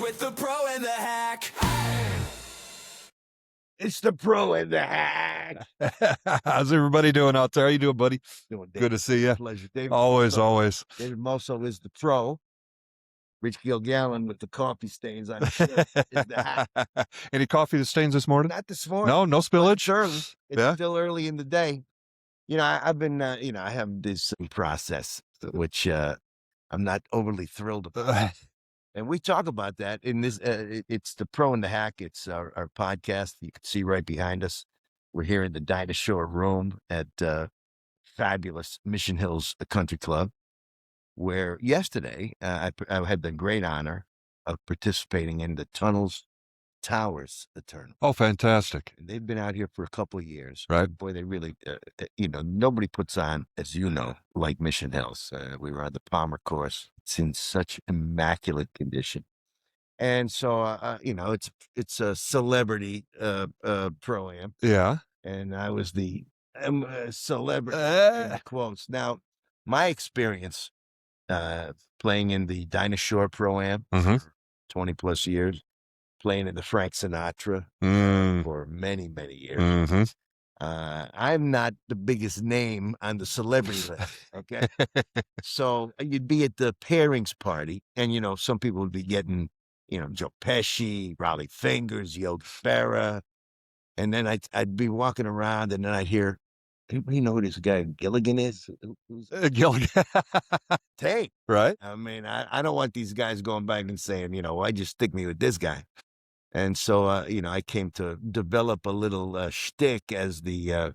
with the pro and the hack. It's the pro and the hack. How's everybody doing out there? How you doing, buddy? Doing, Good to see you. Pleasure, David. Always, always. David Moso is the pro. Rich Gilgalan with the coffee stains on his shirt is the hack. Any coffee that stains this morning? Not this morning. No spillage. It's still early in the day. You know, I've been, I have this process, which I'm not overly thrilled about. And we talk about that in this, it's the pro and the hack. It's our podcast. You can see right behind us. We're here in the Dinah Shore room at fabulous Mission Hills Country Club, where yesterday I had the great honor of participating in the Tunnels Towers tournament. Oh, fantastic. And they've been out here for a couple of years. Right. Boy, they really, nobody puts on, as you know, like Mission Hills. We were on the Palmer course. It's in such immaculate condition. And so, it's a celebrity pro-am. Yeah. And I was the celebrity in the quotes. Now, my experience playing in the Dinah Shore Pro-Am for 20 plus years, playing in the Frank Sinatra for many, many years. I'm not the biggest name on the celebrity list, okay? So you'd be at the pairings party, and, some people would be getting, Joe Pesci, Raleigh Fingers, Yogi Berra, and then I'd be walking around, and then I'd hear, anybody know who this guy Gilligan is? Gilligan. Take. Right. I mean, I don't want these guys going back and saying, why just stick me with this guy? And so, I came to develop a little shtick as the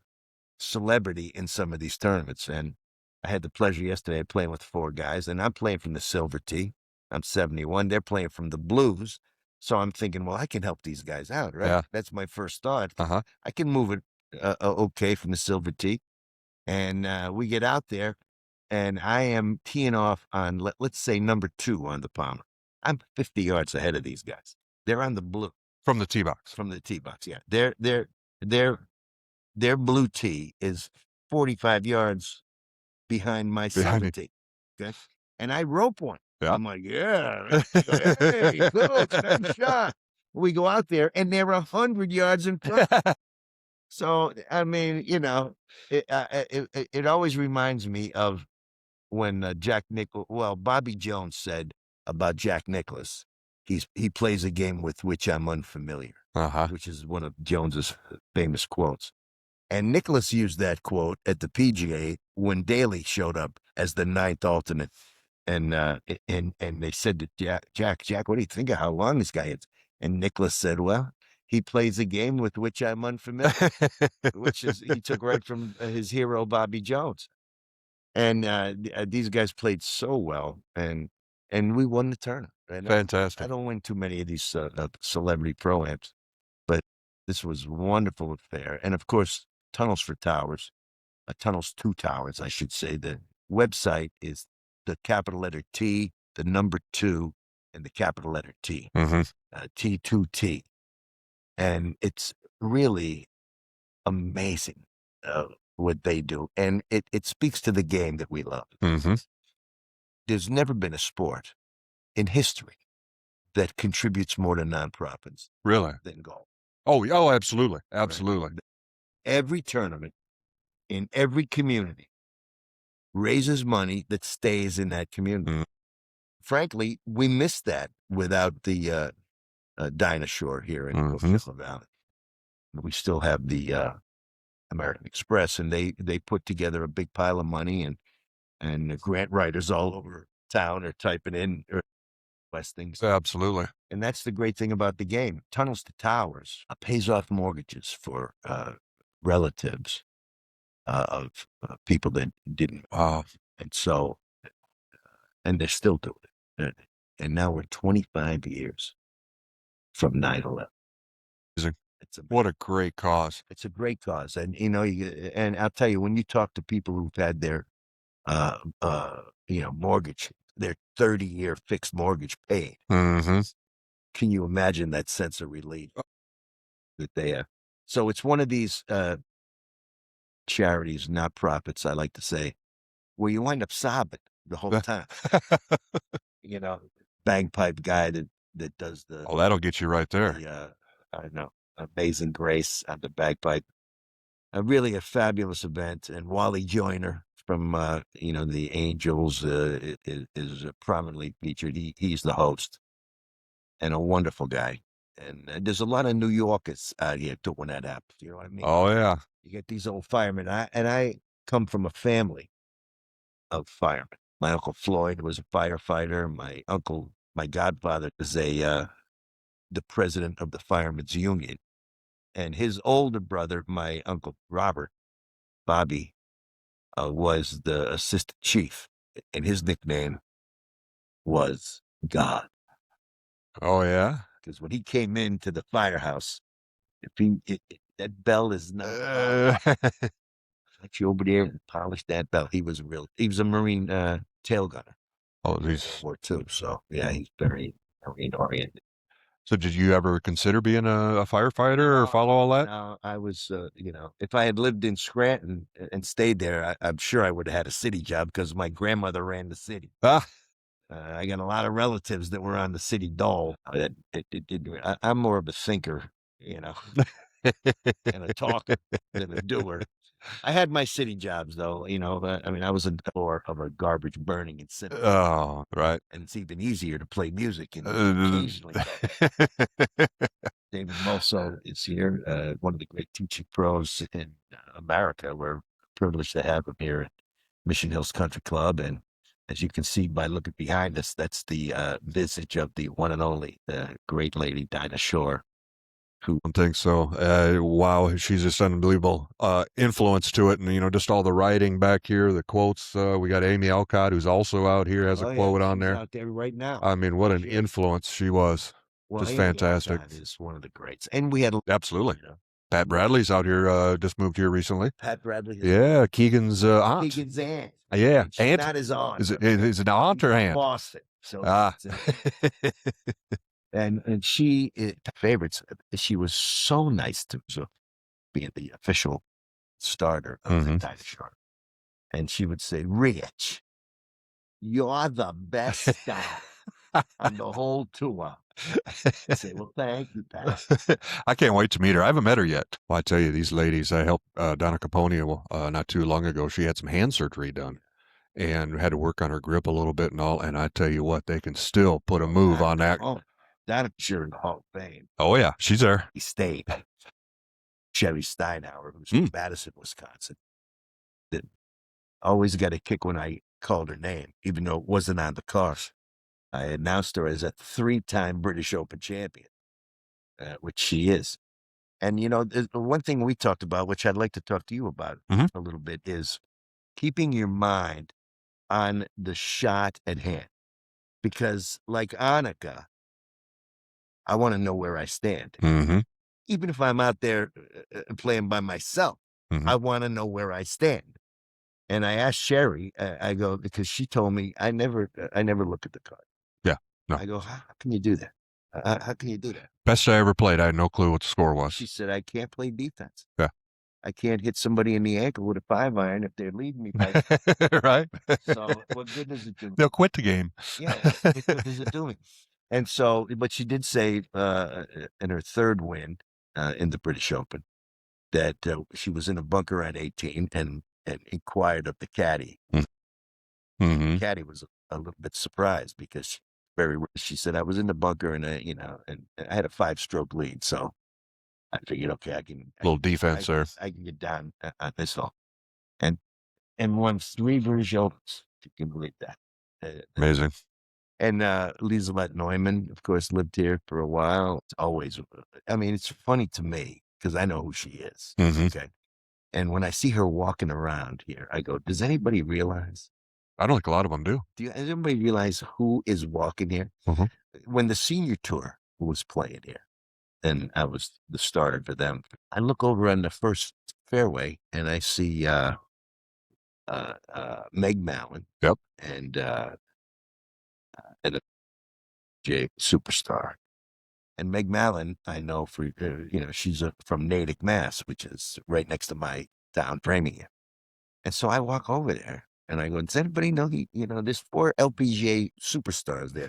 celebrity in some of these tournaments. And I had the pleasure yesterday of playing with 4 guys, and I'm playing from the silver tee. I'm 71. They're playing from the blues. So I'm thinking, well, I can help these guys out, right? Yeah. That's my first thought. Uh-huh. I can move it okay from the silver tee. And we get out there, and I am teeing off on, let's say, number 2 on the Palmer. I'm 50 yards ahead of these guys. They're on the blue. From the tee box. From the tee box, yeah. Their blue tee is 45 yards behind my silver tee. Okay. And I rope one. Yeah. I'm like, yeah. Hey, coach, nice shot. We go out there, and they're 100 yards in front. So, I mean, it always reminds me of when Bobby Jones said about Jack Nicklaus, he plays a game with which I'm unfamiliar, which is one of Jones's famous quotes. And Nicklaus used that quote at the PGA when Daly showed up as the 9th alternate. And they said to Jack, what do you think of how long this guy is? And Nicklaus said, well, he plays a game with which I'm unfamiliar, which is he took right from his hero, Bobby Jones. And these guys played so well, and we won the tournament. And fantastic. I don't win too many of these celebrity pro-ams, but this was a wonderful affair. And of course, Tunnels for Towers, Tunnels to Towers, I should say. The website is the capital letter T, the number 2, and the capital letter T, T2T. And it's really amazing what they do. And it speaks to the game that we love. There's never been a sport in history that contributes more to nonprofits than golf. Oh, absolutely. Absolutely. Right? Every tournament in every community raises money that stays in that community. Frankly, we missed that without the Dinah Shore here in Coachella Valley. We still have the American Express, and they put together a big pile of money, and the grant writers all over town are typing in request things. Absolutely. And that's the great thing about the game. Tunnels to Towers pays off mortgages for relatives of people that didn't. Wow. And so, and they're still doing it. And now we're 25 years from 9/11. What a great cause. It's a great cause. And, and I'll tell you, when you talk to people who've had their, mortgage, their 30-year fixed mortgage paid, can you imagine that sense of relief that they have? So it's one of these charities, not profits, I like to say, where you wind up sobbing the whole time. Bagpipe guy that that does the Oh, that'll get you right there. I know, Amazing Grace on the bagpipe. Really a fabulous event, and Wally Joyner from the Angels is prominently featured. He's the host, and a wonderful guy. And there's a lot of New Yorkers out here doing that app. You know what I mean? Oh yeah. You get these old firemen. I come from a family of firemen. My Uncle Floyd was a firefighter. My godfather was the president of the Firemen's Union. And his older brother, my Uncle Robert, Bobby, was the assistant chief. And his nickname was God. Oh yeah. Because when he came into the firehouse, that bell is not let you over there and polish that bell. He was a Marine tail gunner. Oh, these. War too. So yeah, he's very Marine oriented. So did you ever consider being a firefighter or follow all that? No, I was, if I had lived in Scranton and stayed there, I'm sure I would have had a city job because my grandmother ran the city. Ah. I got a lot of relatives that were on the city dole. I'm more of a thinker, and a talker than a doer. I had my city jobs though, I was a door of a garbage burning incinerator. Oh, right. And it's even easier to play music and occasionally. David Moso is here, one of the great teaching pros in America. We're privileged to have him here at Mission Hills Country Club. And as you can see by looking behind us, that's the visage of the one and only great lady, Dinah Shore. I think so. Wow, she's just unbelievable influence to it, and just all the writing back here, the quotes. We got Amy Alcott, who's also out here, has a quote on there. Out there right now. I mean, what an influence she was. Well, just Amy fantastic. Alcott is one of the greats, and we had absolutely. Pat Bradley's out here. Just moved here recently. Pat Bradley. Yeah, Keegan's aunt. Keegan's aunt. Yeah, aunt. Not his aunt. Is it an aunt or aunt? Boston. So ah. And she, favorites, she was so nice to being the official starter of the Dinah Shore. And she would say, Rich, you're the best guy on the whole tour. I say, well, thank you, Pat. I can't wait to meet her. I haven't met her yet. Well, I tell you, these ladies, I helped Donna Capone not too long ago. She had some hand surgery done and had to work on her grip a little bit and all. And I tell you what, they can still put a move on that. That sure in the Hall of Fame. Oh, yeah. She's there. He stayed. Sherri Steinhauer, who's from Madison, Wisconsin. That always got a kick when I called her name, even though it wasn't on the car. I announced her as a 3-time British Open champion, which she is. And, the one thing we talked about, which I'd like to talk to you about a little bit, is keeping your mind on the shot at hand. Because like Annika, I want to know where I stand. Even if I'm out there playing by myself, I want to know where I stand. And I asked Sherri, I go, because she told me I never look at the card. Yeah. No. I go, how can you do that? How can you do that? Best I ever played. I had no clue what the score was. She said, I can't play defense. Yeah. I can't hit somebody in the ankle with a 5-iron if they're leading me. By right. So what good does it do? They'll quit the game. Yeah. What good does it do me? And so, but she did say in her third win in the British Open that she was in a bunker at 18 and inquired of the caddy. The caddy was a little bit surprised because she said, I was in the bunker and I had a 5-stroke lead. So I figured, okay, I can. A little defense there. I can get down on this hole. And won 3 British Opens. You can believe that. Amazing. And Lieselette Neumann, of course, lived here for a while. It's always, it's funny to me because I know who she is. Okay. And when I see her walking around here, I go, does anybody realize? I don't think a lot of them do. Does anybody realize who is walking here? When the senior tour was playing here, and I was the starter for them, I look over on the first fairway and I see Meg Mallon. Yep. And a superstar. And Meg Mallon, I know for, she's from Natick, Mass, which is right next to my town, Framingham. And so I walk over there and I go, does anybody know, there's 4 LPGA superstars there.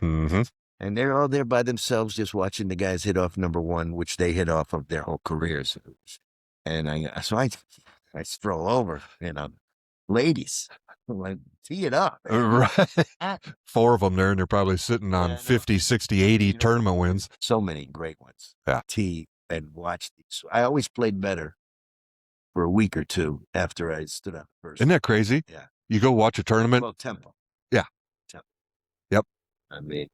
And they're all there by themselves just watching the guys hit off number one, which they hit off of their whole careers. And I stroll over, ladies, like, tee it up. Right. 4 of them there, and they're probably sitting on 50, 60, 80 tournament wins. So many great ones. Yeah. Tee and watch these. I always played better for a week or two after I stood up first. Isn't that crazy? Yeah. You go watch a tournament. Well, tempo. Yeah. Tempo. Yep. I mean,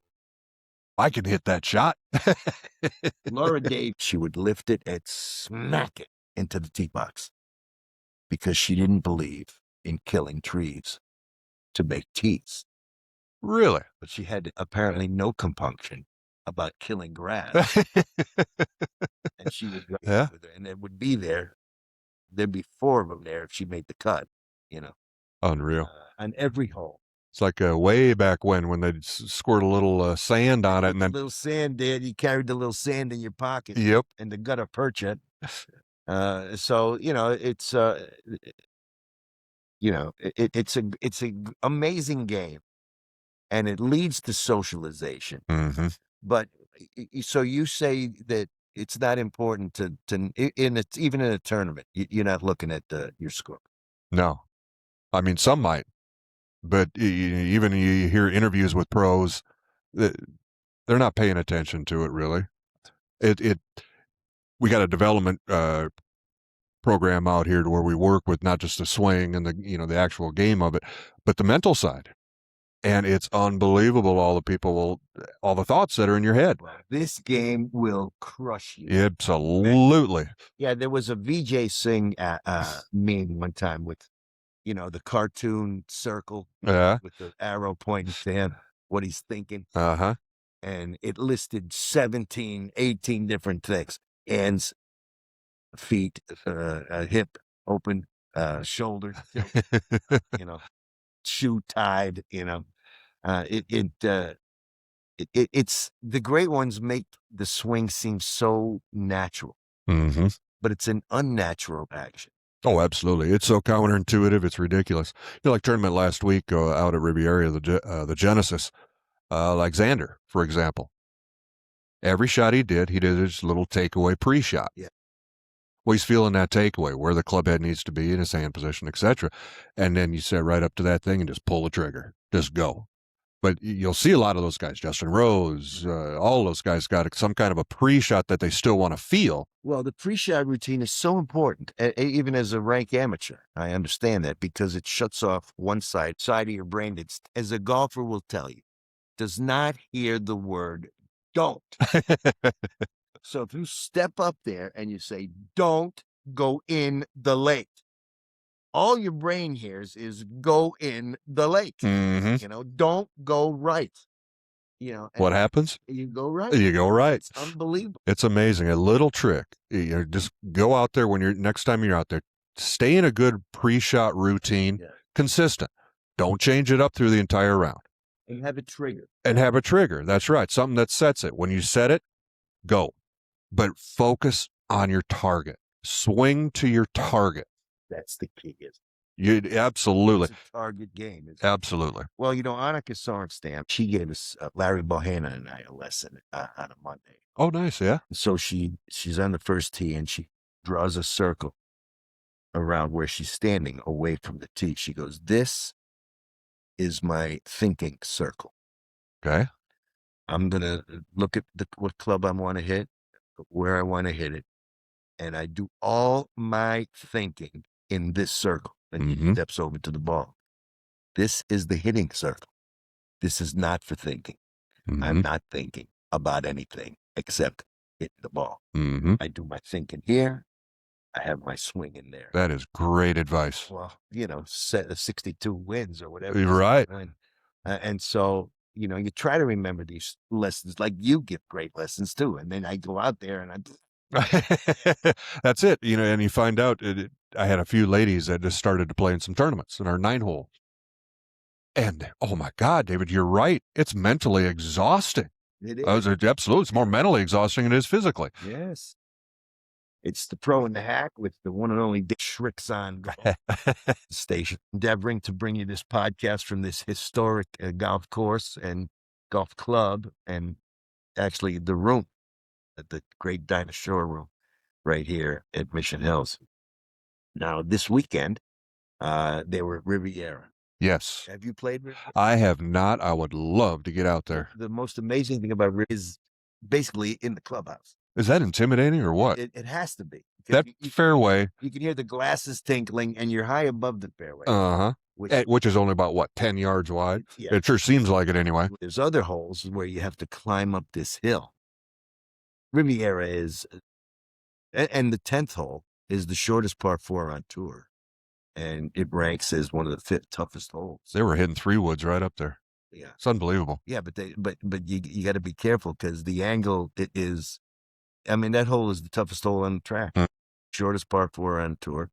I can hit that shot. Laura Dave, she would lift it and smack it into the tee box because she didn't believe in killing trees to make tees. Really? But she had apparently no compunction about killing grass. And she would go with it, and it would be there. There'd be 4 of them there if she made the cut, Unreal. on every hole. It's like way back when they'd squirt a little sand on it, and then little sand there. You carried the little sand in your pocket. Yep. And the gutter perch it. So it's it's a amazing game, and it leads to socialization. Mm-hmm. But so you say that it's not important to even in a tournament, you're not looking at your score. No, I mean some might, but even you hear interviews with pros, they're not paying attention to it really. We got a development program out here to where we work with not just the swing and the actual game of it, but the mental side. And it's unbelievable all the thoughts that are in your head. Well, this game will crush you. Absolutely. Yeah, there was a Vijay Singh meme one time with, the cartoon circle with the arrow pointing to him, what he's thinking. Uh-huh. And it listed 17, 18 different things. Hands, feet, hip open, shoulder, shoe tied, it's the great ones make the swing seem so natural, mm-hmm. but it's an unnatural action. Oh, absolutely. It's so counterintuitive. It's ridiculous. Like tournament last week out at Riviera, the Genesis, like Xander, for example. Every shot he did his little takeaway pre-shot. Yeah. Well, he's feeling that takeaway, where the club head needs to be in his hand position, etc. And then you set right up to that thing and just pull the trigger. Just go. But you'll see a lot of those guys, Justin Rose, all those guys got some kind of a pre-shot that they still want to feel. Well, the pre-shot routine is so important, even as a rank amateur. I understand that because it shuts off one side of your brain that, as a golfer will tell you, does not hear the word don't. So if you step up there and you say, don't go in the lake, all your brain hears is go in the lake. Mm-hmm. Don't go right. What happens? You go right. You go right. It's unbelievable. It's amazing. A little trick. Just go out there next time you're out there. Stay in a good pre-shot routine, consistent. Don't change it up through the entire round. And have a trigger. That's right. Something that sets it. When you set it, go. But focus on your target. Swing to your target. That's the key. Absolutely. It's a target game. Absolutely. Well, Annika Sörenstam, she gave us Larry Bohanna and I a lesson on a Monday. Oh, nice. Yeah. So she's on the first tee and she draws a circle around where she's standing away from the tee. She goes, this is my thinking circle. Okay. I'm going to look at what club I want to hit, where I want to hit it. And I do all my thinking in this circle. And he steps over to the ball. This is the hitting circle. This is not for thinking. I'm not thinking about anything except hitting the ball. I do my thinking here. I have my swing in there. That is great advice. Well, set of 62 wins or whatever. You're right. And so, you try to remember these lessons, like you give great lessons too. And then I go out there and That's it. And you find out, I had a few ladies that just started to play in some tournaments in our 9-hole. And, oh my God, David, you're right. It's mentally exhausting. It is. Absolutely. It's more mentally exhausting than it is physically. Yes. It's the pro and the hack with the one and only Dick Shricks on station, endeavoring to bring you this podcast from this historic golf course. And golf club and actually the room at the great Dinah Shore room right here at Mission Hills. Now, this weekend, they were at Riviera. Yes. Have you played Riviera? I have not. I would love to get out there. The most amazing thing about Riviera is basically in the clubhouse. Is that intimidating or what? It has to be. That fairway. You can hear the glasses tinkling, and you're high above the fairway. Uh-huh. Which is only about, what, 10 yards wide? Yeah. It sure seems like it anyway. There's other holes where you have to climb up this hill. Riviera is, and the 10th hole is the shortest par 4 on tour. And it ranks as one of the 5th toughest holes. They were hitting 3 woods right up there. Yeah. It's unbelievable. Yeah, but you got to be careful because the angle is, I mean, that hole is the toughest hole on the track. Shortest par 4 on tour.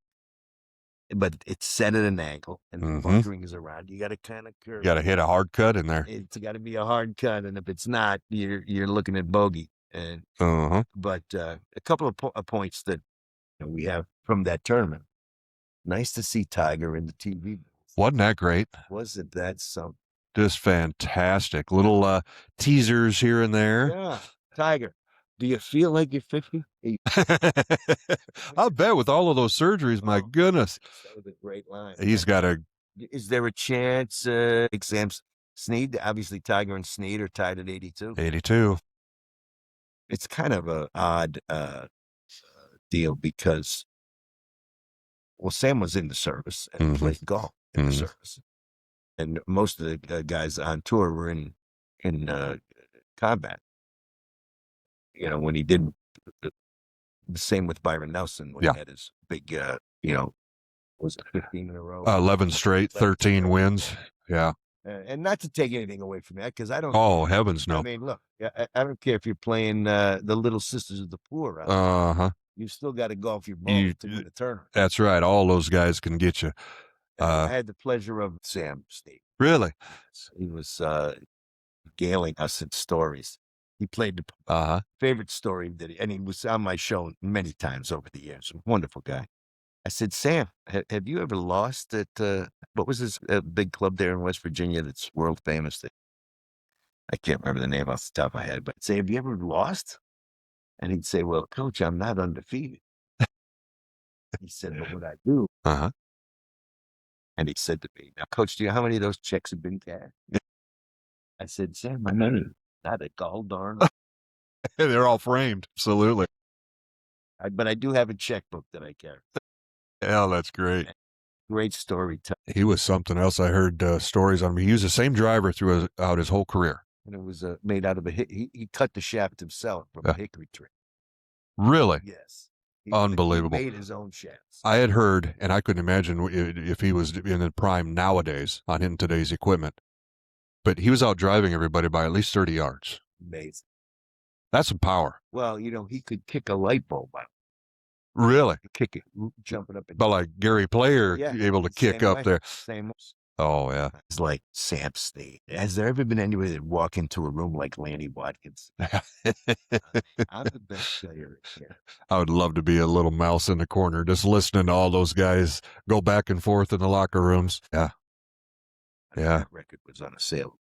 But it's set at an angle and the bunkering is around. You got to kind of curve. You got to hit a hard cut in there. It's got to be a hard cut, and if it's not, you're looking at bogey. And but a couple of points that we have from that tournament. Nice to see Tiger in the TV. Wasn't that great? Wasn't that something? Just fantastic. Little teasers here and there. Yeah, Tiger. Do you feel like you're 50? I bet with all of those surgeries, my goodness. That was a great line. He's got a... Is there a chance Sam Snead, obviously Tiger and Snead are tied at 82? 82. It's kind of an odd deal because, well, Sam was in the service and played golf in the service. And most of the guys on tour were in combat. When he did the same with Byron Nelson when he had his big, was it 15 in a row? 11 straight, 13 wins. Yeah. And not to take anything away from that, because I don't. Oh, heavens no. I mean, look, I don't care if you're playing the Little Sisters of the Poor. Right? You still got to golf your ball to win the tournament. That's right. All those guys can get you. I had the pleasure of Sam Snead. Really? He was regaling us in stories. He played the favorite story and he was on my show many times over the years. A wonderful guy. I said, Sam, have you ever lost at, what was this big club there in West Virginia that's world famous? I can't remember the name off the top of my head, but I'd say, have you ever lost? And he'd say, well, Coach, I'm not undefeated. He said, but what I do. And he said to me, now, Coach, do you know how many of those checks have been cashed? I said, Sam, I'm not a gall darn. They're all framed. Absolutely. But I do have a checkbook that I carry. Yeah, that's great. Great story. He was something else. I heard stories on him. He used the same driver throughout his whole career. And it was made out of he cut the shaft himself from a hickory tree. Really? Yes. Unbelievable. He made his own shafts. I had heard, and I couldn't imagine if he was in the prime nowadays on today's equipment, but he was out driving everybody by at least 30 yards. Amazing. That's some power. Well, he could kick a light bulb out. Really? Kick it, jumping up. But like Gary Player, able to kick up there. Same. Oh, yeah. It's like Sam Snead. Has there ever been anybody that walk into a room like Lanny Watkins? I'm the best player here. I would love to be a little mouse in the corner, just listening to all those guys go back and forth in the locker rooms. Yeah. That record was on a sale.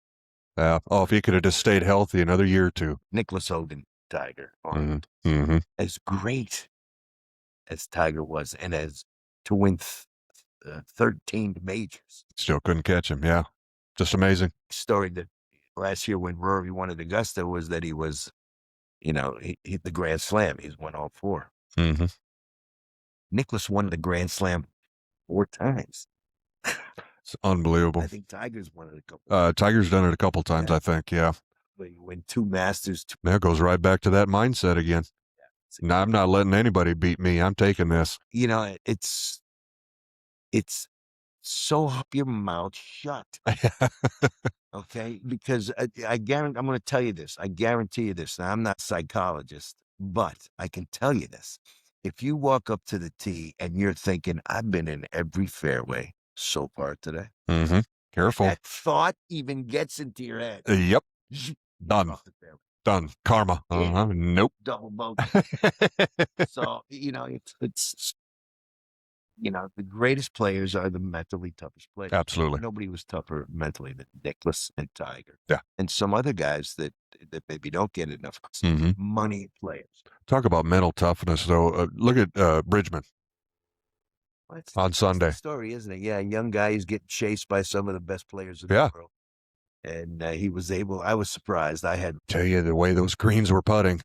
Yeah. Oh, if he could have just stayed healthy another year or two. Nicholas Hogan, Tiger. As great as Tiger was, and as to win 13 majors. Still couldn't catch him. Yeah. Just amazing. Story that last year when Rory won at Augusta was that he was, he hit the Grand Slam. He's won all 4. Nicholas won the Grand Slam 4 times. It's unbelievable. I think Tiger's won it a couple. Tiger's done it a couple times, I think. Yeah. But you win 2 Masters. That goes right back to that mindset again. No, I'm not letting anybody beat me. I'm taking this. It's so keep your mouth shut. Okay? Because I guarantee, I'm going to tell you this. I guarantee you this. Now, I'm not a psychologist, but I can tell you this. If you walk up to the tee and you're thinking, I've been in every fairway so far today. Careful. That thought even gets into your head. Yep. Done. Done. Karma. Nope. Double bogey. So, it's the greatest players are the mentally toughest players. Absolutely. Nobody was tougher mentally than Nicklaus and Tiger. Yeah. And some other guys that maybe don't get enough money players. Talk about mental toughness, though. Look at Bridgman on Sunday. That's the story, isn't it? Yeah, a young guy is getting chased by some of the best players in the world. And he was able, I was surprised. I had tell you the way those greens were putting.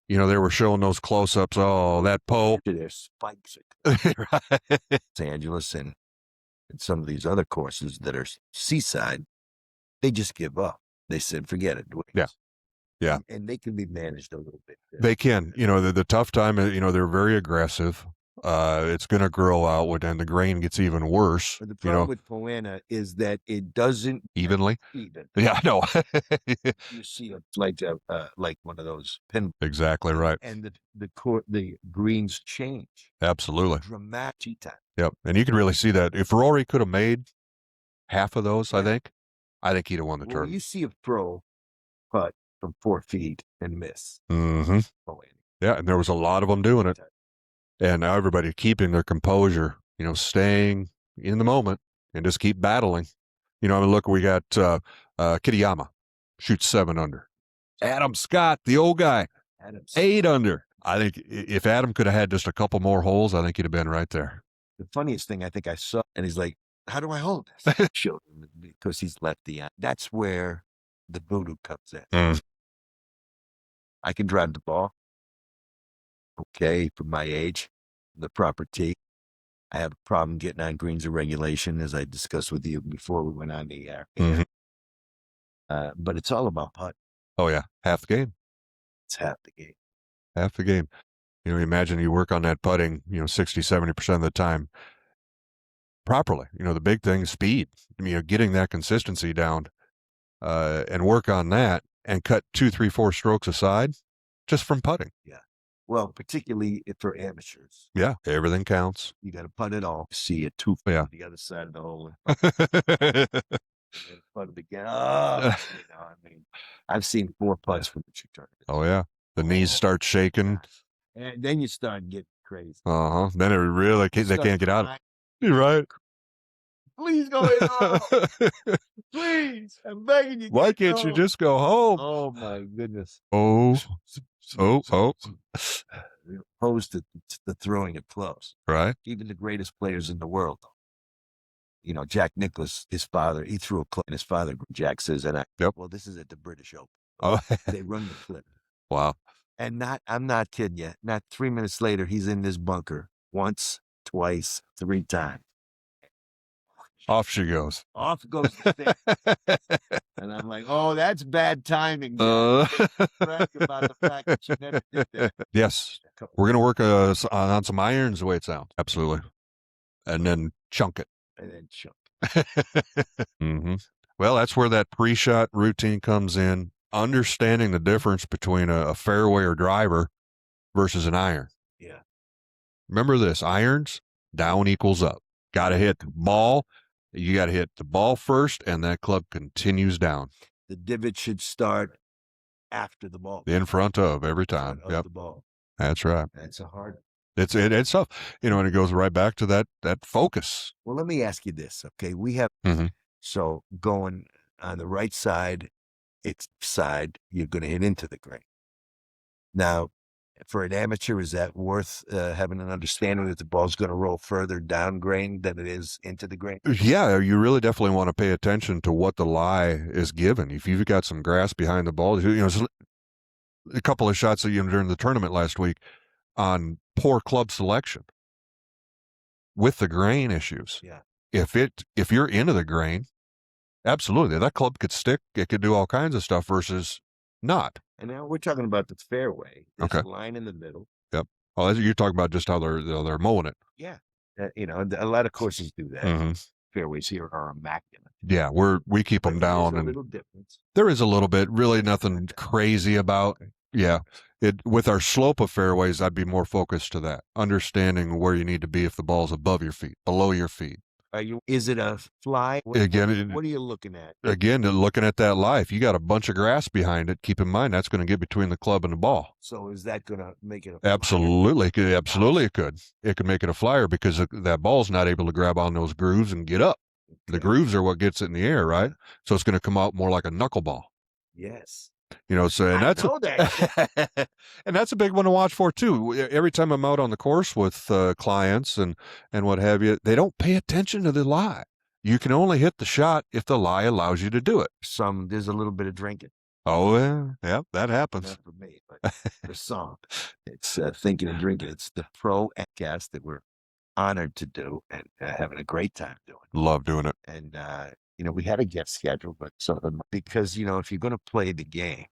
They were showing those close-ups. Oh, that Poe. Their spikes at Los Angeles and some of these other courses that are seaside, they just give up. They said, forget it. Yeah. Yeah. And they can be managed a little bit. They can. The tough time, they're very aggressive. It's going to grow out, and the grain gets even worse. But the problem with Poana is that it doesn't evenly. Even. Yeah, I know. You see it like one of those pin. Exactly right. And the greens change. Absolutely. Dramatic time. Yep. And you can really see that. If Rory could have made half of those, I think he'd have won the tournament. You see a pro putt from 4 feet and miss. Mm-hmm. Yeah, and there was a lot of them doing it. And everybody keeping their composure, staying in the moment and just keep battling. Look, we got Kitayama, shoots 7 under. Adam Scott, the old guy, 8 under. I think if Adam could have had just a couple more holes, I think he'd have been right there. The funniest thing I think I saw, and he's like, how do I hold this? Showed him because he's lefty. That's where the voodoo comes in. I can drive the ball. Okay, for my age, the proper tee. I have a problem getting on greens of regulation, as I discussed with you before we went on the air. But it's all about putt. Oh, yeah. Half the game. It's half the game. Half the game. Imagine you work on that putting, 60, 70% of the time properly. The big thing is speed. Getting that consistency down and work on that and cut 2, 3, 4 strokes aside just from putting. Yeah. Well, particularly for amateurs. Yeah, everything counts. You got to putt it all. See it 2 feet on the other side of the hole. And putt it again. I've seen 4 putts from the tournament. Oh, yeah. The knees start shaking. And then you start getting crazy. Then it really, they can't get out. You're right. Please go in. Please. I'm begging you. Why can't you just go home? Oh, my goodness. Oh. Opposed to the throwing it close. Right. Even the greatest players in the world. Jack Nicklaus, his father, he threw a clip, and his father, Jack, says, well, this is at the British Open. Oh. They run the clip. Wow. And I'm not kidding you. Not 3 minutes later, he's in this bunker once, twice, 3 times. Off she goes. Off goes the stick. And I'm like, oh, that's bad timing. Brag about the fact that you never did that. Yes. We're going to work on some irons the way it sounds. Absolutely. And then chunk it. Well, that's where that pre-shot routine comes in. Understanding the difference between a fairway or driver versus an iron. Yeah. Remember this, irons, down equals up. Got to hit the ball. You got to hit the ball first, and that club continues down. The divot should start after the ball. In front of every time. Yep. The ball. That's right. That's a hard. It's tough, and it goes right back to that focus. Well, let me ask you this, okay? We have so going on the right side, you're going to hit into the green. Now, for an amateur, is that worth having an understanding that the ball's going to roll further down grain than it is into the grain? Yeah, you really definitely want to pay attention to what the lie is given. If you've got some grass behind the ball, a couple of shots during the tournament last week on poor club selection with the grain issues. Yeah. If you're into the grain, absolutely, that club could stick. It could do all kinds of stuff versus not. And now we're talking about the fairway. There's okay. a line in the middle. Yep. Oh, you're talking about just how they're mowing it. Yeah. A lot of courses do that. Fairways here are immaculate. Yeah, we keep them down. There's a little difference. There is a little bit. Really nothing crazy about. Okay. Yeah. With our slope of fairways, I'd be more focused to that. Understanding where you need to be if the ball's above your feet, below your feet. Is it a fly? Again, What are you looking at? Again, looking at that lie, if you got a bunch of grass behind it, keep in mind that's going to get between the club and the ball. So is that going to make it a flyer? Absolutely. Absolutely it could. It could make it a flyer because that ball's not able to grab on those grooves and get up. The grooves are what gets it in the air, right? So it's going to come out more like a knuckleball. Yes. So and that's and that's a big one to watch for too. Every time I'm out on the course with clients and what have you, they don't pay attention to the lie. You can only hit the shot if the lie allows you to do it. There's a little bit of drinking. Oh yeah, that happens. Not for me, but for some, it's thinking and drinking. It's the pro cast that we're honored to do and having a great time doing. Love doing it. And we had a guest schedule, but because if you're going to play the game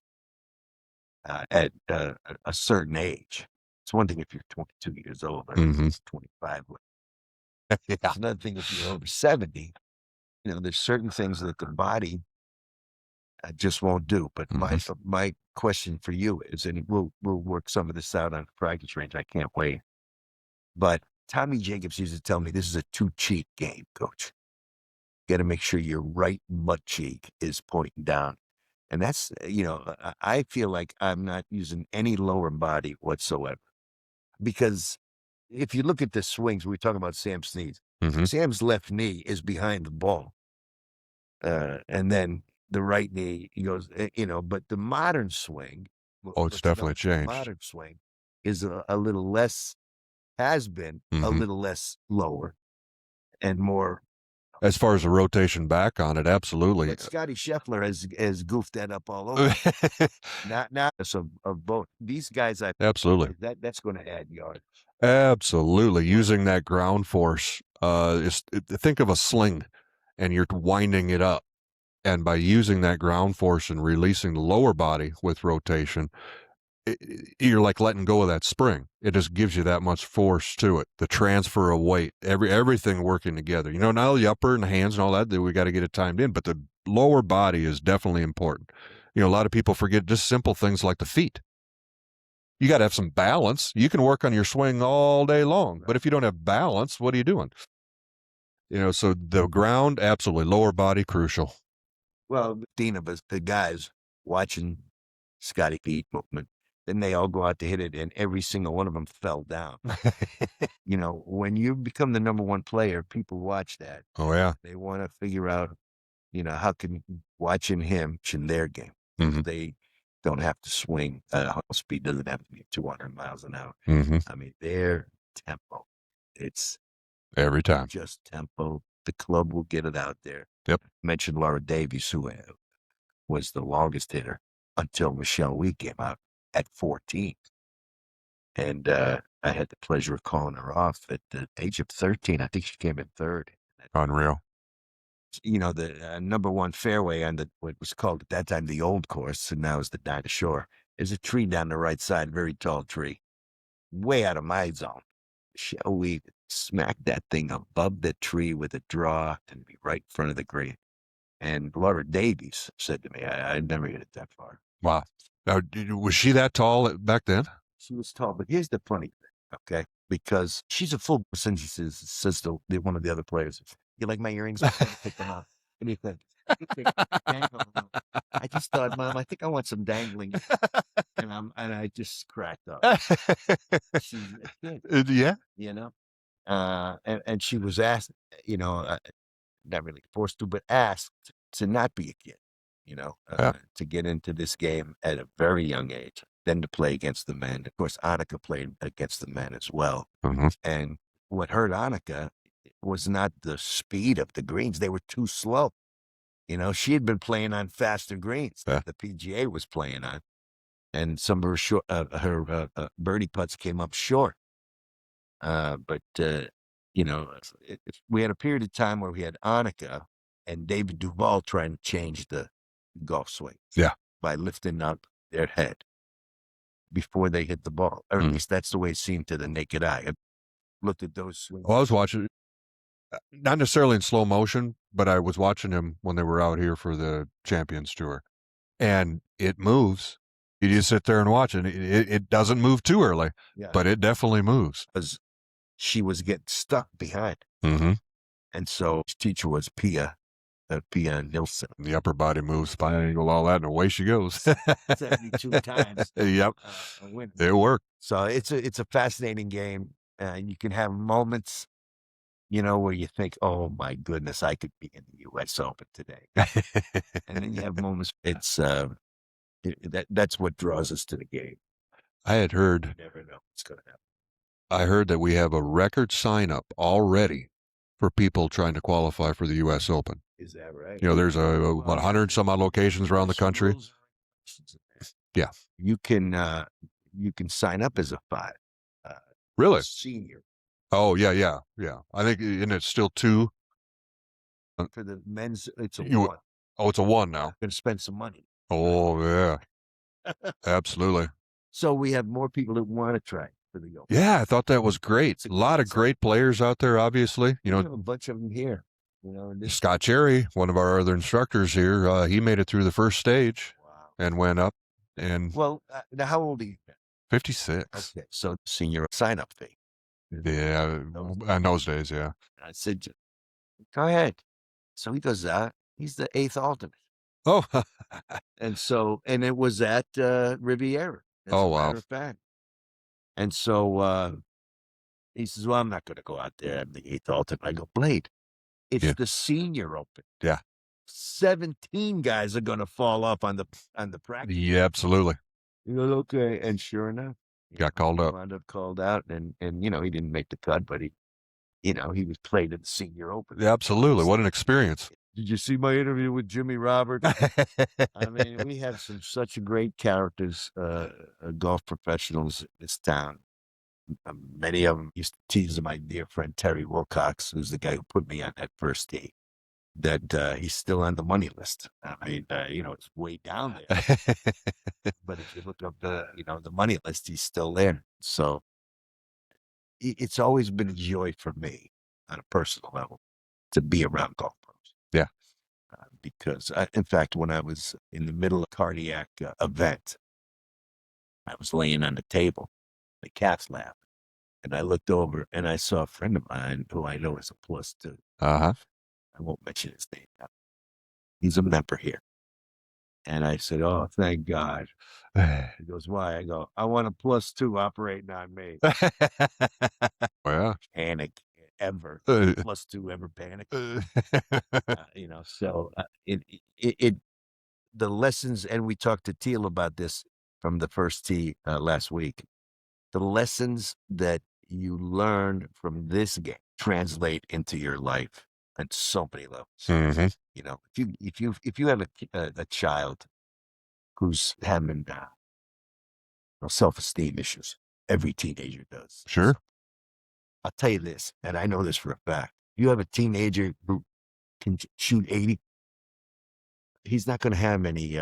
at a certain age, it's one thing if you're 22 years old or 25. It's another thing if you're over 70. There's certain things that the body just won't do. But my question for you is, and we'll work some of this out on the practice range. I can't wait. But Tommy Jacobs used to tell me this is a too cheek game, coach. You got to make sure your right butt cheek is pointing down. And that's, I feel like I'm not using any lower body whatsoever. Because if you look at the swings, we were talking about Sam Snead. Sam's left knee is behind the ball. And then the right knee, he goes, but the modern swing. It's definitely changed. The modern swing is a little less, has been a little less lower and more. As far as the rotation back on it, absolutely. But Scottie Scheffler has goofed that up all over. not of both these guys. Absolutely. That's going to add yard. Absolutely. Using that ground force, think of a sling and you're winding it up. And by using that ground force and releasing the lower body with rotation, you're like letting go of that spring. It just gives you that much force to it. The transfer of weight, everything working together. Now the upper and the hands and all that, we got to get it timed in, but the lower body is definitely important. A lot of people forget just simple things like the feet. You got to have some balance. You can work on your swing all day long, but if you don't have balance, what are you doing? So the ground, absolutely. Lower body, crucial. Well, Dinah, the guys watching Scottie feet movement, then they all go out to hit it, and every single one of them fell down. When you become the number one player, people watch that. Oh, yeah. They want to figure out, how can watching him in their game. They don't have to swing at speed, doesn't have to be 200 miles an hour. I mean, their tempo, it's every time just tempo. The club will get it out there. Yep. I mentioned Laura Davies, who was the longest hitter until Michelle Wheat came out at 14. And I had the pleasure of calling her off at the age of 13. I think she came in third. Unreal. The number one fairway on what was called at that time the old course, and now is the Dinah Shore. There's a tree down the right side, very tall tree, way out of my zone. Michelle Wheat smacked that thing above the tree with a draw and be right in front of the green. And Laura Davies said to me, I'd never hit it that far. Wow. Now, was she that tall back then? She was tall, but here's the funny thing, okay? Because she's a full person. She says to one of the other players, "You like my earrings? I'm trying to pick them up. What do you think?" I just thought, Mom, I think I want some dangling. And I just cracked up. She's a kid. Yeah. And she was asked, not really forced to, but asked to not be a kid, to get into this game at a very young age, then to play against the men. Of course, Annika played against the men as well. And what hurt Annika was not the speed of the greens. They were too slow. She had been playing on faster greens that the PGA was playing on. And some of her birdie putts came up short. But we had a period of time where we had Annika and David Duval trying to change the golf swing. Yeah. By lifting up their head before they hit the ball. Or at least that's the way it seemed to the naked eye. I looked at those swings. Well, I was watching, not necessarily in slow motion, but I was watching him when they were out here for the Champions Tour. And it moves. You just sit there and watch it. It doesn't move too early, but it definitely moves. Because she was getting stuck behind. And so his teacher was Pia Nilsson. The upper body moves, spine angle, all that, and away she goes. 72 times. Yep. A win. It worked. So it's a fascinating game. You can have moments, where you think, oh my goodness, I could be in the U.S. Open today. And then you have moments, that's what draws us to the game. I had heard, You never know what's going to happen. I heard that we have a record sign-up already for people trying to qualify for the U.S. Open. Is that right? There's about 100 some odd locations around the country. Yeah. You can sign up as a 5. Really? Senior. Oh, yeah. I think, and it's still 2. For the men's, it's a 1. Oh, it's a 1 now. Going to spend some money. Oh, yeah. Absolutely. So we have more people that want to try for the Open. Yeah, I thought that was great. A lot of great players out there, obviously. We have a bunch of them here. Scott Cherry, one of our other instructors here, he made it through the first stage and went up. And well, now how old are you? 56. Okay, so senior sign-up fee. Yeah, in those days, yeah. I said, go ahead. So he goes out. He's the 8th alternate. Oh, And it was at Riviera. As a matter of fact. And so he says, well, I'm not going to go out there. I'm the 8th alternate. I go, Blade, it's the Senior Open. Yeah. 17 guys are going to fall off on the practice. Yeah, absolutely. He goes, okay. And sure enough, got called up. Wound up called out, and he didn't make the cut, but he was played at the Senior Open. Yeah, absolutely. What an experience. Did you see my interview with Jimmy Roberts? I mean, we have such great characters, golf professionals in this town. Many of them used to tease my dear friend Terry Wilcox, who's the guy who put me on that first tee, that he's still on the money list. I mean, it's way down there. But if you look up the money list, he's still there. So it's always been a joy for me on a personal level to be around golf pros. Yeah. Because, in fact, when I was in the middle of a cardiac event, I was laying on the table, the cat's lap, and I looked over and I saw a friend of mine who I know is a +2. Uh-huh. I won't mention his name now. He's a member here. And I said, oh, thank God. He goes, why? I go, I want a +2 operating on me. Well, Panic ever. +2 ever panic. So the lessons, and we talked to Teal about this from the first tee last week. The lessons that you learn from this game translate into your life on so many levels. Mm-hmm. If you have a child who's having self-esteem issues, every teenager does. Sure. I'll tell you this, and I know this for a fact. You have a teenager who can shoot 80. He's not going to have any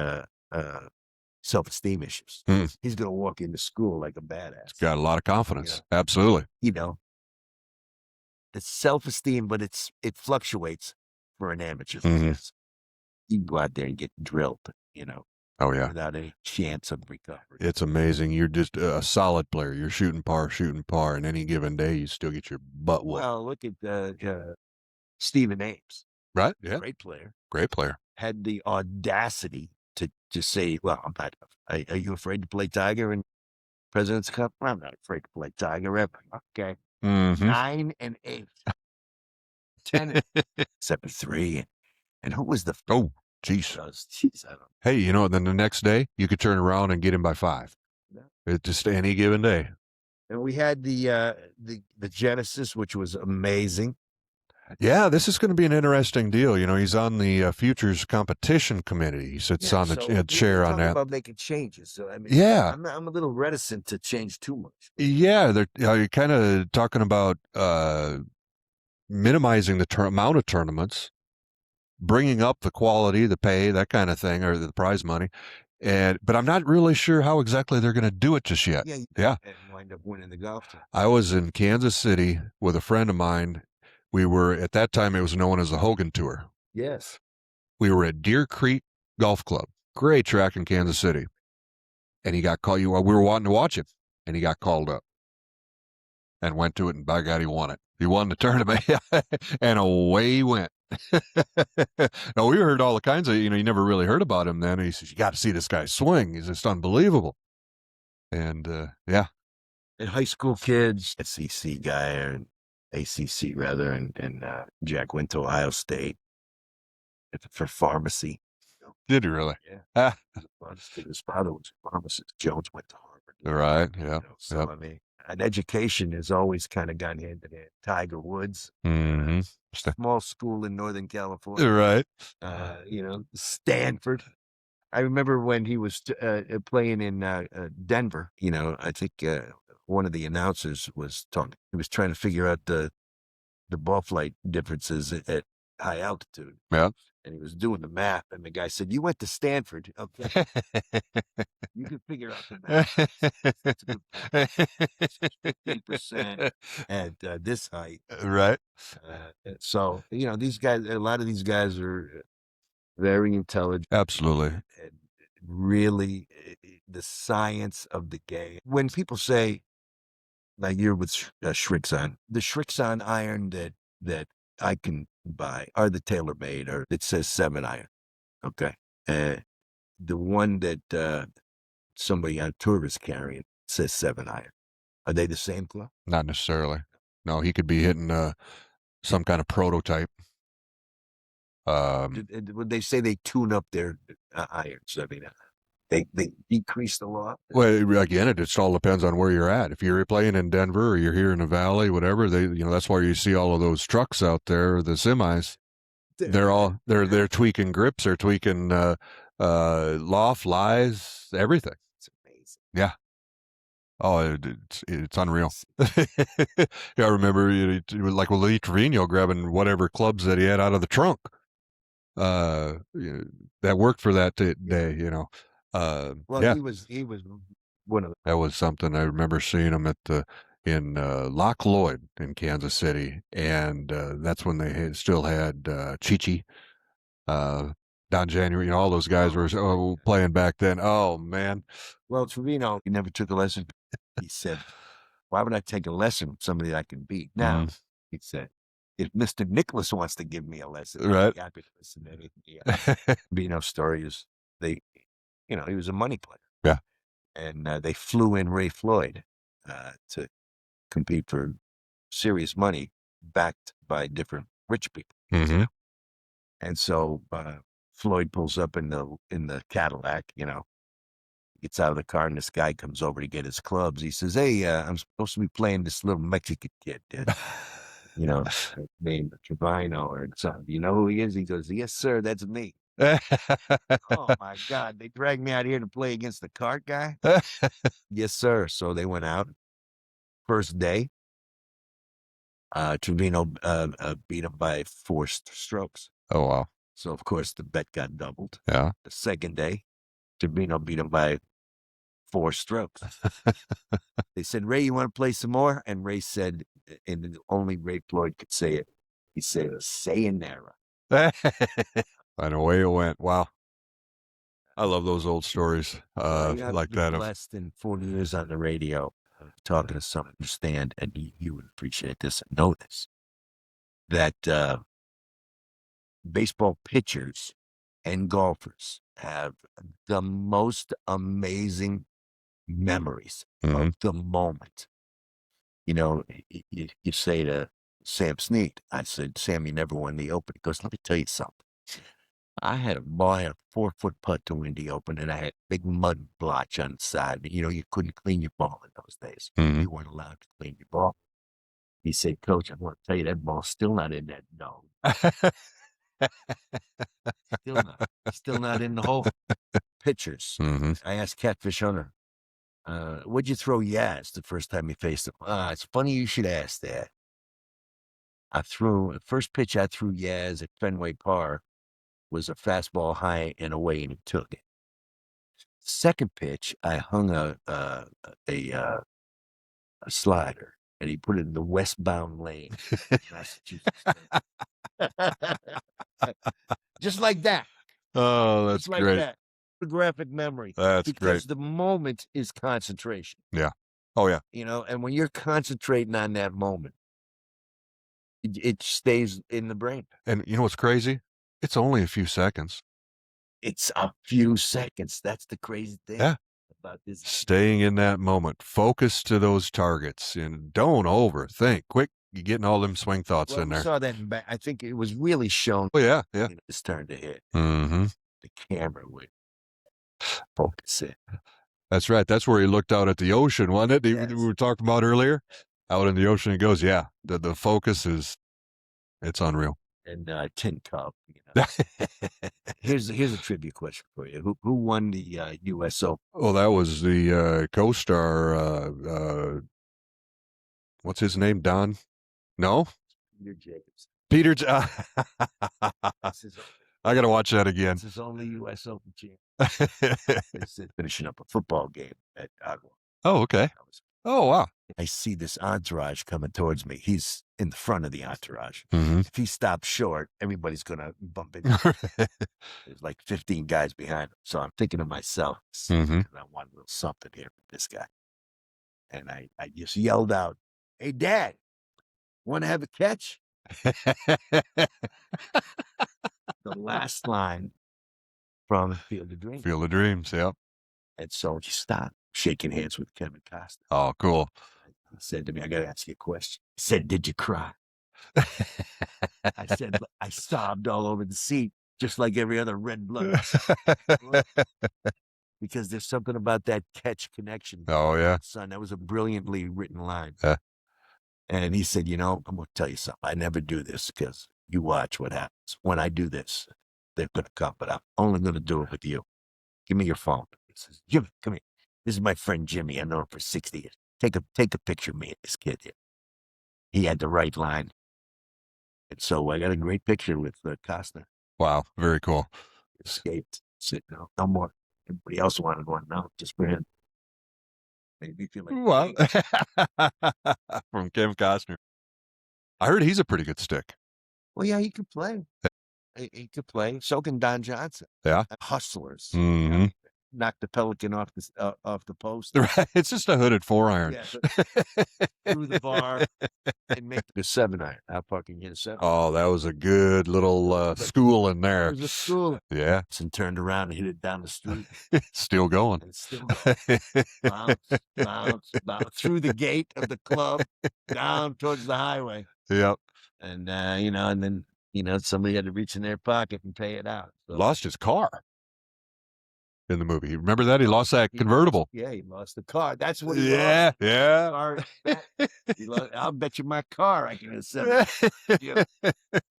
self-esteem issues. He's going to walk into school like a badass. He's got a lot of confidence. Absolutely. The self-esteem, but it fluctuates for an amateur. Mm-hmm. You can go out there and get drilled, Oh, yeah. without any chance of recovery. It's amazing. You're just a solid player. You're shooting par. And any given day, you still get your butt whooped. Well, look at Stephen Ames. Right? Yeah. Great player. Great player. Had the audacity to just say, well, I'm not. Are you afraid to play Tiger in President's Cup? Well, I'm not afraid to play Tiger ever. Okay. Mm-hmm. 9 and 8. 10 and 7-3. And who was the... Oh, geez. Jeez, I don't know. Hey, then the next day, you could turn around and get him by 5. Yeah. It's just any given day. And we had the Genesis, which was amazing. Yeah, this is going to be an interesting deal. He's on the Futures Competition Committee. He sits on the chair on that. About making changes. So, I mean, yeah. I'm a little reticent to change too much. Yeah, you're kind of talking about minimizing the amount of tournaments, bringing up the quality, the pay, that kind of thing, or the prize money. But I'm not really sure how exactly they're going to do it just yet. Yeah. And wind up winning the golf tournament. I was in Kansas City with a friend of mine. We were, at that time, it was known as the Hogan Tour. Yes. We were at Deer Creek Golf Club. Great track in Kansas City. And he got called. We were wanting to watch it. And he got called up. And went to it, and by God, he won it. He won the tournament, and away he went. No, we heard all the kinds of, you never really heard about him then. And he says, you got to see this guy swing. He's just unbelievable. And yeah. And high school kids, SEC guy, or ACC rather, and Jack went to Ohio State for pharmacy. Did he really? Yeah. His father was a pharmacist. Jones went to Harvard. Right, yeah. So, yep. I mean, an education has always kind of gone hand in hand. Tiger Woods, small school in Northern California. Right. Stanford. I remember when he was playing in Denver, I think one of the announcers was talking. He was trying to figure out the ball flight differences at high altitude. Yeah. And he was doing the math, and the guy said, "You went to Stanford, okay? You can figure out the math. It's a good 15% at this height." Right. So these guys, a lot of these guys are very intelligent. Absolutely. And really, the science of the game. When people say, like you're with Shrixon, the Shrixon iron that I can buy are the TaylorMade, or it says 7 iron. Okay. The one that somebody on tour is carrying says 7 iron. Are they the same club? Not necessarily. No, he could be hitting some kind of prototype. When they say they tune up their irons, I mean, they decrease the law. Well, again, it just all depends on where you're at. If you're playing in Denver or you're here in the Valley, whatever, that's why you see all of those trucks out there, the semis. They're tweaking grips, they're tweaking loft, lies, everything. It's amazing. Yeah. Oh, it's unreal. Yeah, I remember it was like with Lee Trevino grabbing whatever clubs that he had out of the trunk. That worked for that day, yeah. He was one of the. That was something. I remember seeing him in Loch Lloyd in Kansas City, and that's when they still had Chi-Chi, Don January, all those guys were playing back then. Oh man. Well, Trevino, he never took a lesson. He said, "Why would I take a lesson from somebody I can beat?" Now, he said, "If Mr. Nicholas wants to give me a lesson, right? I could listen to anything." Trevino's story is he was a money player. Yeah. And they flew in Ray Floyd to compete for serious money, backed by different rich people. Mm-hmm. And so Floyd pulls up in the Cadillac, gets out of the car, and this guy comes over to get his clubs. He says, "Hey, I'm supposed to be playing this little Mexican kid, named Trevino or something. You know who he is?" He goes, "Yes, sir, that's me." Oh my God, they dragged me out here to play against the cart guy? Yes, sir. So they went out. First day, Trevino beat him by 4 strokes. Oh wow. So of course the bet got doubled. Yeah. The second day, Trevino beat him by 4 strokes. They said, "Ray, you want to play some more?" And Ray said, and only Ray Floyd could say it, he said, "Sayonara." And away it went. Wow. I love those old stories like that. Blessed in 40 years on the radio, talking to someone who understand, and you would appreciate this and know this, that baseball pitchers and golfers have the most amazing memories of the moment. You say to Sam Snead, I said, "Sam, you never won the Open." He goes, "Let me tell you something. I had a ball, I had a 4-foot putt to win the Open, and I had a big mud blotch on the side. You couldn't clean your ball in those days. You weren't allowed to clean your ball." He said, "Coach, I want to tell you that ball's still not in that dog. Still not in the hole." Pitchers. I asked Catfish Hunter, "What'd you throw Yaz the first time you faced him?" It's funny you should ask that. The first pitch I threw Yaz at Fenway Park was a fastball high and away, and he took it. Second pitch, I hung a slider, and he put it in the westbound lane, Massachusetts. Just like that. Oh, that's Just like great. that. Photographic memory. That's because great. the moment is concentration. Yeah. Oh yeah. And when you're concentrating on that moment, It stays in the brain. And you know what's crazy? It's only a few seconds. It's a few seconds. That's the crazy thing. Yeah. About this. Staying in that moment, focus to those targets, and don't overthink. Quick, you're getting all them swing thoughts in We there. saw that in back. I think it was really shown. Oh yeah, yeah. It's turned to hit. Mm-hmm. The camera would focus it. That's right. That's where he looked out at the ocean, wasn't it? Yes. We were talking about earlier. Out in the ocean, he goes, yeah. The focus it's unreal. And Tin Cup. You know. Here's a trivia question for you. Who won the U.S. Open? Oh, that was the co-star. What's his name? Don? No, Peter Jacobs. Peter. I I got to watch that again. It's his only U.S. Open champ. It's finishing up a football game at Agua. Oh, okay. Oh, wow. I see this entourage coming towards me. He's in the front of the entourage. Mm-hmm. If he stops short, everybody's going to bump into him. There's like 15 guys behind him. So I'm thinking to myself, Mm-hmm. I want a little something here from this guy. And I just yelled out, "Hey, Dad, want to have a catch?" The last line from Field of Dreams. Field of Dreams, yep. And so he stopped, shaking hands with Kevin Costner. Oh, cool. He said to me, "I got to ask you a question." He said, "Did you cry?" I said, "I sobbed all over the seat, just like every other red blood." Because there's something about that catch connection. Oh, yeah. Son, that was a brilliantly written line. Yeah. And he said, "You know, I'm going to tell you something. I never do this because you watch what happens. When I do this, they're going to come, but I'm only going to do it with you. Give me your phone." He says, "Jimmy, come here. This is my friend Jimmy. I know him for 60 years. Take a picture of me and this kid here." He had the right line. And so I got a great picture with Costner. Wow, very cool. Escaped. Said, "No more. Everybody else wanted one. No, just for him." Made me feel like From Kevin Costner. I heard he's a pretty good stick. Well, yeah, he could play. He could play. So can Don Johnson. Yeah. Hustlers. Mm-hmm. Knock the Pelican off the post. Right. It's just a hooded 4-iron. Yeah, through the bar and make a 7-iron. How far can you hit a 7? Oh, that was a good little school in there. It was a school. Yeah. And turned around and hit it down the street. Still going. And still bounce through the gate of the club, down towards the highway. Yep. And, and then, somebody had to reach in their pocket and pay it out. So, Lost his car in the movie. You remember that? He lost that convertible. he lost the car. That's what he Yeah. lost. Yeah. Car. I'll bet you my car I can sell. Yeah.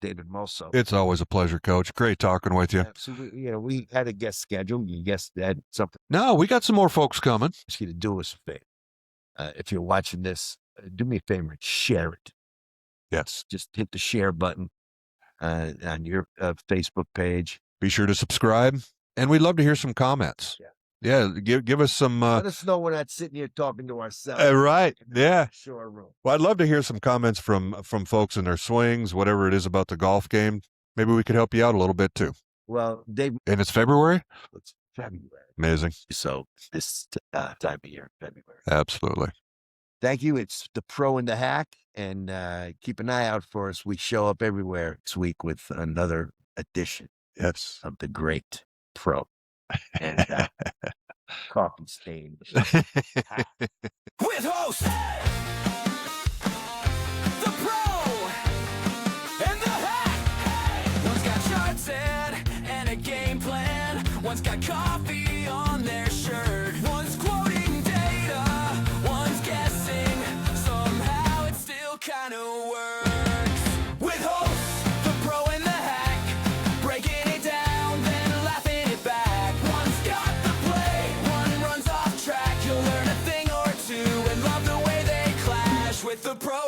David Moso. It's always a pleasure, Coach. Great talking with you. So we had a guest schedule. You guessed that something. No, we got some more folks coming. Ask you to do us a favor. If you're watching this, do me a favor and share it. Yes. Just hit the share button on your Facebook page. Be sure to subscribe. And we'd love to hear some comments. Yeah. Give us some. Let us know we're not sitting here talking to ourselves. Right. Yeah. Sure room. Well, I'd love to hear some comments from folks in their swings, whatever it is about the golf game. Maybe we could help you out a little bit too. Well, Dave. And it's February? It's February. Amazing. So this time of year, February. Absolutely. Thank you. It's the Pro and the Hack. And keep an eye out for us. We show up everywhere next week with another edition of the Great Pro and coffee stain. With host, the Pro and the Hack. One's got charts set and a game plan. One's got coffee on their shirt. One's quoting data. One's guessing. Somehow it still kind of works. With host, the Pro and the Hack. Breaking it down, then laughing it back. One's got the play, one runs off track. You'll learn a thing or two and love the way they clash with the Pro